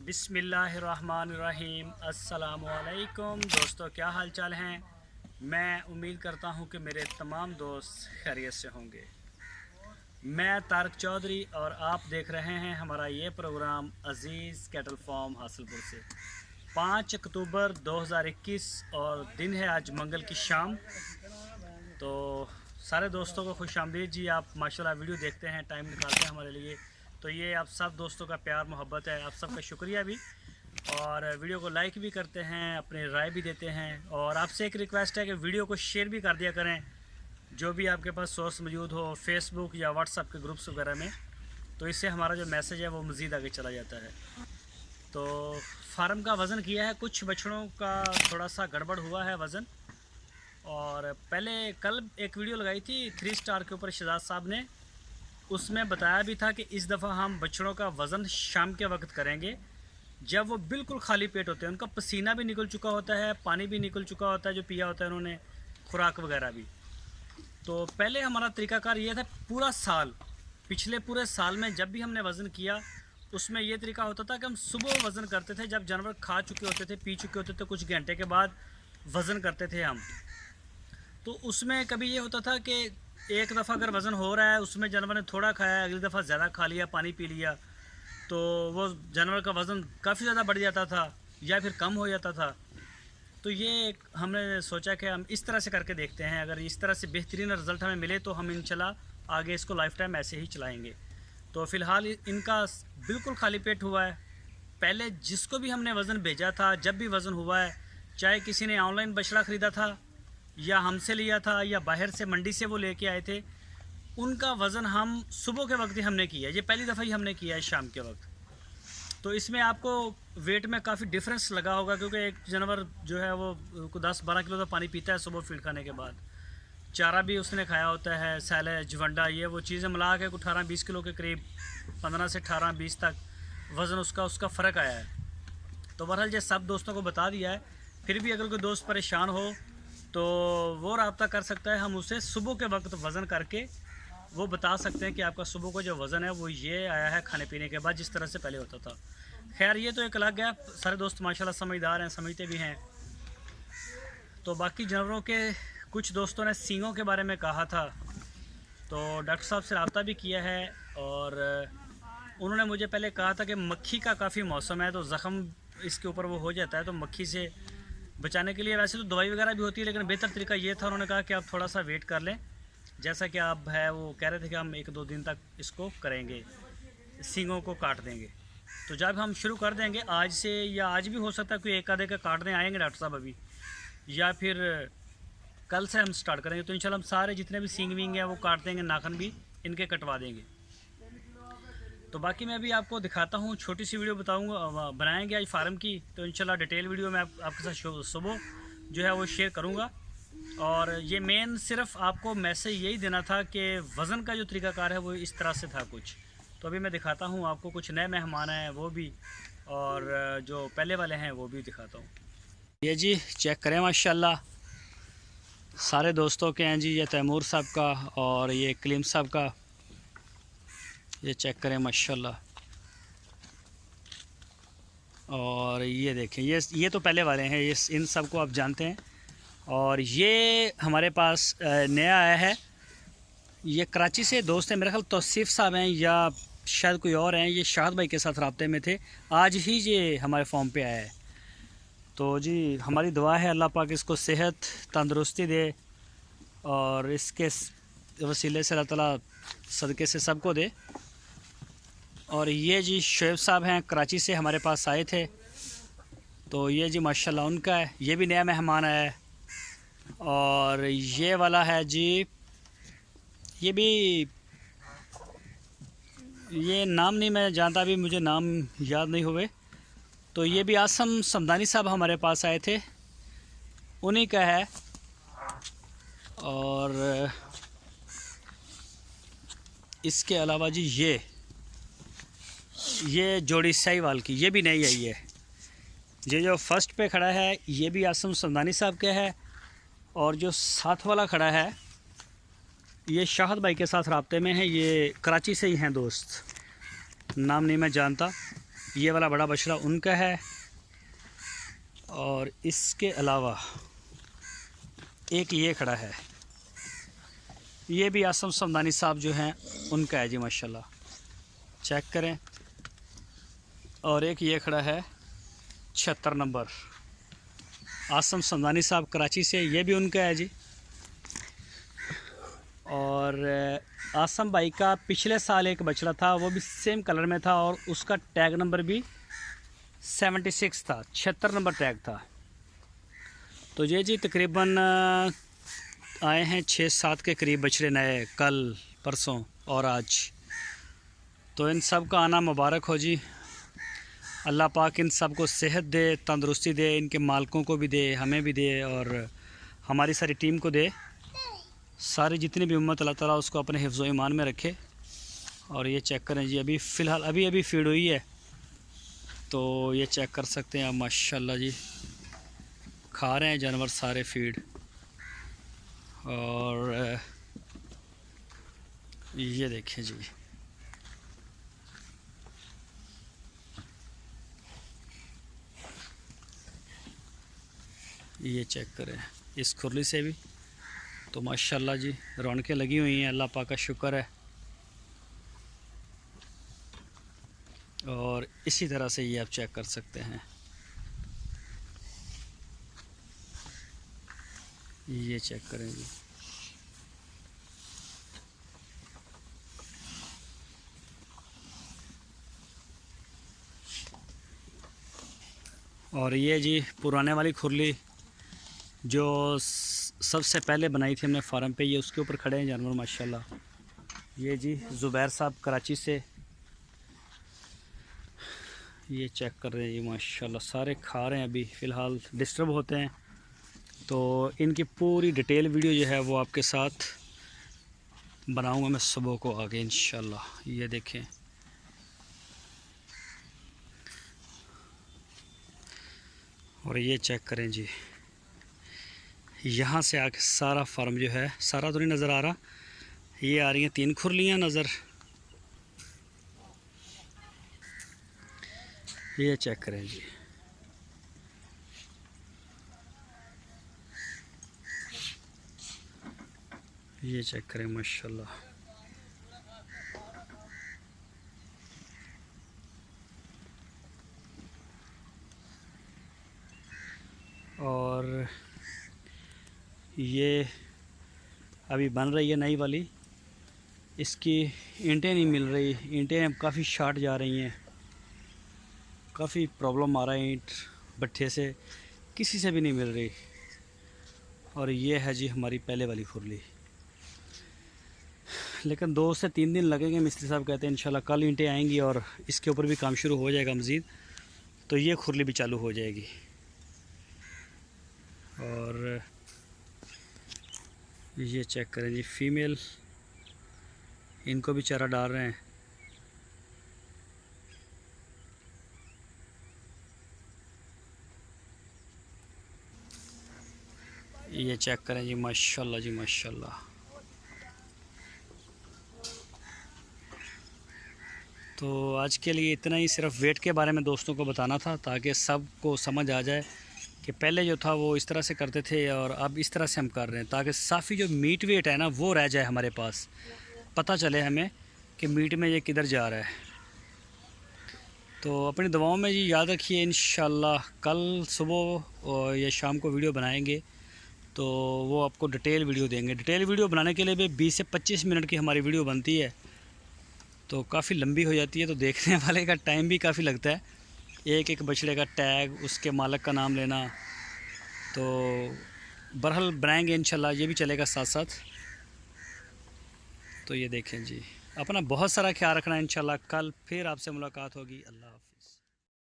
बिस्मिल्लाहिर्रहमानिर्रहीम। अस्सलामुअलैकुम दोस्तों, क्या हाल चाल हैं। मैं उम्मीद करता हूं कि मेरे तमाम दोस्त खैरियत से होंगे। मैं तारक चौधरी और आप देख रहे हैं हमारा ये प्रोग्राम अज़ीज़ कैटल फार्म हासिलपुर से। 5 अक्टूबर 2021 और दिन है आज मंगल की शाम। तो सारे दोस्तों को खुश आमदीद जी। आप माशाल्लाह वीडियो देखते हैं, टाइम निकालते हैं हमारे लिए, तो ये आप सब दोस्तों का प्यार मोहब्बत है, आप सबका शुक्रिया भी। और वीडियो को लाइक भी करते हैं, अपनी राय भी देते हैं। और आपसे एक रिक्वेस्ट है कि वीडियो को शेयर भी कर दिया करें, जो भी आपके पास सोर्स मौजूद हो, फेसबुक या व्हाट्सएप के ग्रुप्स वगैरह में, तो इससे हमारा जो मैसेज है वो मज़ीद आगे चला जाता है। तो फार्म का वज़न किया है, कुछ बछड़ों का थोड़ा सा गड़बड़ हुआ है वज़न। और पहले कल एक वीडियो लगाई थी 3 स्टार के ऊपर शहजाद साहब ने, उसमें बताया भी था कि इस दफ़ा हम बछड़ों का वज़न शाम के वक्त करेंगे, जब वो बिल्कुल खाली पेट होते हैं, उनका पसीना भी निकल चुका होता है, पानी भी निकल चुका होता है जो पिया होता है उन्होंने, खुराक वगैरह भी। तो पहले हमारा तरीकाकार ये था, पूरा साल, पिछले पूरे साल में जब भी हमने वज़न किया उसमें ये तरीका होता था कि हम सुबह वज़न करते थे, जब जानवर खा चुके होते थे, पी चुके होते थे, कुछ घंटे के बाद वज़न करते थे हम। तो उसमें कभी ये होता था कि एक दफ़ा अगर वज़न हो रहा है, उसमें जानवर ने थोड़ा खाया, अगली दफ़ा ज़्यादा खा लिया, पानी पी लिया, तो वो जानवर का वज़न काफ़ी ज़्यादा बढ़ जाता था या फिर कम हो जाता था। तो ये हमने सोचा कि हम इस तरह से करके देखते हैं, अगर इस तरह से बेहतरीन रिज़ल्ट हमें मिले तो हम इंशाल्लाह आगे इसको लाइफ टाइम ऐसे ही चलाएँगे। तो फ़िलहाल इनका बिल्कुल खाली पेट हुआ है। पहले जिसको भी हमने वज़न भेजा था, जब भी वज़न हुआ है, चाहे किसी ने ऑनलाइन बछड़ा ख़रीदा था या हमसे लिया था या बाहर से मंडी से वो लेके आए थे, उनका वज़न हम सुबह के वक्त ही हमने किया है। ये पहली दफ़ा ही हमने किया है शाम के वक्त। तो इसमें आपको वेट में काफ़ी डिफरेंस लगा होगा, क्योंकि एक जानवर जो है वो 10-12 किलो तो पानी पीता है सुबह फीड खाने के बाद, चारा भी उसने खाया होता है, सैलेज वंडा, ये वो चीज़ें मिला के 18-20 किलो के करीब, 15 से 18-20 तक वज़न उसका फ़र्क आया है। तो बहरहाल ये सब दोस्तों को बता दिया है। फिर भी अगर कोई दोस्त परेशान हो तो वो रब्ता कर सकता है, हम उसे सुबह के वक्त वज़न करके वो बता सकते हैं कि आपका सुबह को जो वज़न है वो ये आया है खाने पीने के बाद, जिस तरह से पहले होता था। खैर ये तो एक अलग है, सारे दोस्त माशाल्लाह समझदार हैं, समझते भी हैं। तो बाकी जानवरों के कुछ दोस्तों ने सींगों के बारे में कहा था, तो डॉक्टर साहब से रब्ता भी किया है और उन्होंने मुझे पहले कहा था कि मक्खी का काफ़ी मौसम है, तो ज़ख़म इसके ऊपर वो हो जाता है, तो मक्खी से बचाने के लिए वैसे तो दवाई वगैरह भी होती है, लेकिन बेहतर तरीका ये था, उन्होंने कहा कि आप थोड़ा सा वेट कर लें, जैसा कि आप है वो कह रहे थे कि हम 1-2 दिन तक इसको करेंगे, सींगों को काट देंगे। तो जब हम शुरू कर देंगे आज से, या आज भी हो सकता है कोई एक आधे का काटने आएंगे डॉक्टर साहब अभी, या फिर कल से हम स्टार्ट करेंगे, तो इंशाल्लाह हम सारे जितने भी सींग विंग हैं वो काट देंगे, नाखन भी इनके कटवा देंगे। तो बाकी मैं भी आपको दिखाता हूँ, छोटी सी वीडियो बताऊँगा, बनाएंगे आज फार्म की, तो इंशाल्लाह डिटेल वीडियो मैं आपके साथ सुबह जो है वो शेयर करूँगा। और ये मेन सिर्फ आपको मैसेज यही देना था कि वज़न का जो तरीकाकार है वो इस तरह से था कुछ। तो अभी मैं दिखाता हूँ आपको, कुछ नए मेहमान हैं वो भी, और जो पहले वाले हैं वो भी दिखाता हूँ। ये जी चेक करें, माशाल्लाह सारे दोस्तों के हैं जी, ये तैमूर साहब का और ये कलीम साहब का, ये चेक करें माशाल्लाह। और ये देखें, ये तो पहले वाले हैं, ये इन सब को आप जानते हैं। और ये हमारे पास नया आया है, ये कराची से दोस्त हैं, मेरा ख्याल तौसीफ़ साहब हैं या शायद कोई और हैं, ये शाहद भाई के साथ रब्ते में थे, आज ही ये हमारे फॉर्म पे आया है। तो जी हमारी दुआ है अल्लाह पाक इसको सेहत तंदुरुस्ती दे और इसके वसीले से अल्लाह ताला सदक़े से सबको दे। और ये जी शोएब साहब हैं, कराची से हमारे पास आए थे, तो ये जी माशाल्लाह उनका है, ये भी नया मेहमान आया है। और ये वाला है जी, ये भी, ये नाम नहीं मैं जानता, अभी मुझे नाम याद नहीं हुए। तो ये भी आसम समदानी साहब हमारे पास आए थे, उन्हीं का है। और इसके अलावा जी ये जोड़ी साहिवाल की, ये भी नई आई है। ये जो फर्स्ट पे खड़ा है ये भी आसम समदानी साहब का है, और जो साथ वाला खड़ा है ये शाहद भाई के साथ रब्ते में है, ये कराची से ही हैं दोस्त, नाम नहीं मैं जानता। ये वाला बड़ा बछड़ा उनका है। और इसके अलावा एक ये खड़ा है, ये भी आसम समदानी साहब जो हैं उनका है जी, माशाल्लाह, चेक करें। और एक ये खड़ा है 76 नंबर, आसम समदानी साहब कराची से, ये भी उनका है जी। और आसम भाई का पिछले साल एक बछड़ा था, वो भी सेम कलर में था और उसका टैग नंबर भी 76 था, 76 नंबर टैग था। तो ये जी तकरीबन आए हैं 6-7 के करीब बछड़े नए, कल परसों और आज। तो इन सब का आना मुबारक हो जी। अल्लाह पाक इन सब को सेहत दे, तंदुरुस्ती दे, इनके मालकों को भी दे, हमें भी दे और हमारी सारी टीम को दे। सारी जितनी भी उम्मत अल्लाह ताला उसको अपने हिफ्ज़ व ईमान में रखे। और ये चेक करें जी, अभी फ़िलहाल अभी फीड हुई है, तो ये चेक कर सकते हैं आप, माशाल्लाह जी, खा रहे हैं जानवर सारे फीड। और ये देखें जी, ये चेक करें इस खुरली से भी, तो माशाल्लाह जी रौनकें लगी हुई हैं, अल्लाह पाक का शुक्र है। और इसी तरह से ये आप चेक कर सकते हैं, ये चेक करें जी। और ये जी पुराने वाली खुरली जो सबसे पहले बनाई थी हमने फार्म पे, ये उसके ऊपर खड़े हैं जानवर माशाल्लाह। ये जी ज़ुबैर साहब कराची से, ये चेक कर रहे हैं ये माशाल्लाह, सारे खा रहे हैं, अभी फ़िलहाल डिस्टर्ब होते हैं। तो इनकी पूरी डिटेल वीडियो जो है वो आपके साथ बनाऊंगा मैं सुबह को आगे इंशाल्लाह। ये देखें, और ये चेक करें जी, यहाँ से आके सारा फार्म जो है, सारा तो नहीं नज़र आ रहा, ये आ रही हैं 3 खुरलियाँ नज़र। ये चेक करें जी, ये चेक करें माशाल्लाह। और ये अभी बन रही है नई वाली, इसकी ईंटें नहीं मिल रही, ईंटें काफ़ी शार्ट जा रही हैं, काफ़ी प्रॉब्लम आ रहा है, ईंट भट्ठे से किसी से भी नहीं मिल रही। और ये है जी हमारी पहले वाली खुरली, लेकिन 2 से 3 दिन लगेंगे, मिस्त्री साहब कहते हैं इंशाल्लाह कल ईंटें आएंगी और इसके ऊपर भी काम शुरू हो जाएगा मज़ीद, तो ये खुरली भी चालू हो जाएगी। और ये चेक करें जी, फ़ीमेल, इनको भी चारा डाल रहे हैं। ये चेक करें जी, माशाल्लाह जी माशाल्लाह। तो आज के लिए इतना ही, सिर्फ वेट के बारे में दोस्तों को बताना था ताकि सबको समझ आ जाए कि पहले जो था वो इस तरह से करते थे और अब इस तरह से हम कर रहे हैं, ताकि साफ़ी जो मीट वेट है ना वो रह जाए हमारे पास, पता चले हमें कि मीट में ये किधर जा रहा है। तो अपनी दुआओं में जी याद रखिए, इंशाल्लाह कल सुबह या शाम को वीडियो बनाएंगे, तो वो आपको डिटेल वीडियो देंगे। डिटेल वीडियो बनाने के लिए भी 20 से 25 मिनट की हमारी वीडियो बनती है, तो काफ़ी लंबी हो जाती है, तो देखने वाले का टाइम भी काफ़ी लगता है। एक एक बछड़े का टैग, उसके मालिक का नाम लेना, तो बहरहाल बनाएंगे इंशाल्लाह, ये भी चलेगा साथ साथ। तो ये देखें जी, अपना बहुत सारा ख्याल रखना, इंशाल्लाह कल फिर आपसे मुलाकात होगी। अल्लाह हाफ़िज़।